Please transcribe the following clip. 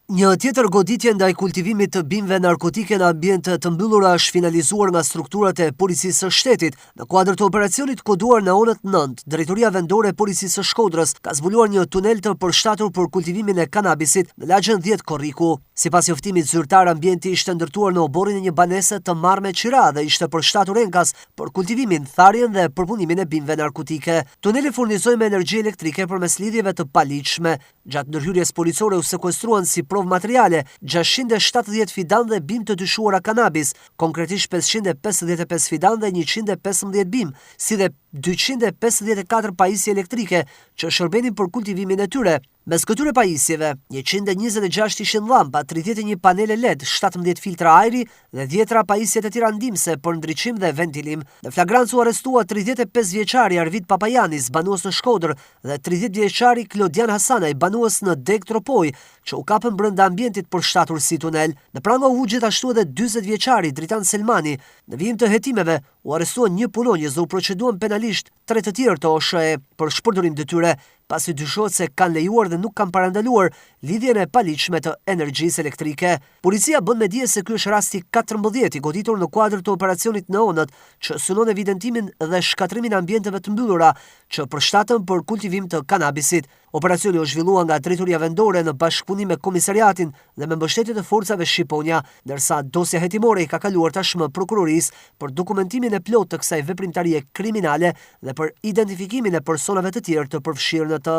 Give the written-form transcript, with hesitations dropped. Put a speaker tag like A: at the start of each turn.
A: Një tjetër goditje ndaj kultivimit të bimëve narkotike në ambiente të mbyllura është finalizuar nga strukturat e Policisë së Shtetit. Në kuadër të operacionit koduar në Onët 9, Drejtoria Vendore e Policisë së Shkodrës ka zbuluar një tunel të përshtatur për kultivimin e kanabisit në lagjën 10 Korriku. Sipas njoftimit zyrtar, ambienti ishte ndërtuar në oborrin e një banese të marrë me qira dhe ishte përshtatur enkas për kultivimin, tharjen dhe përpunimin e bimëve narkotike. Tuneli furnizoi me energji elektrike përmes lidhjeve të paligjshme. Gjatë ndërhyrjes policore u sekuestruan si provë materiale 670 fidan dhe bim të dyshuara kanabis, konkretisht 555 fidan dhe 115 bim, si dhe 254 pajisje elektrike që shërbenin për kultivimin e tyre. Mes këtyre pajisjeve, 126 ishin llampa, 31 panele LED, 17 filtra ajri dhe 10 pajisje të tjera ndihmëse për ndriçim dhe ventilim. Në flagrancë u arrestua 35 vjeçari Arvid Papajanis, banues në Shkodër, dhe 30 vjeçari Klodian Hasanaj, banues në Deg Tropoj, që u kapën brenda ambientit përshtatur si tunel. Në pranga u gjithashtu edhe 40 vjeçari Dritan Selmani. Në vijim të hetimeve u arrestuan një punonjës dhe u proceduan penalisht 3 të tjerë të OSHE për shpërdorim detyre, pasi dyshohet se kanë lejuar dhe nuk kanë parandaluar lidhjen e paligjshme të energjisë elektrike. Policia bën me dije se ky është rasti 14 i goditur në kuadër të operacionit në Onët, që synon evidentimin dhe shkatrimin e ambienteve të mbyllura që përshtaten për kultivim të kanabisit. Operacioni u zhvillua nga Drejtoria Vendore në bashkëpunim me Komisariatin dhe me mbështetje të forcave shqiponja, ndërsa dosja hetimore i ka kaluar tashmë prokurorisë për dokumentimin e plotë të kësaj veprimtarie kriminale dhe për identifikimin e personave të tjerë të përfshirë në të.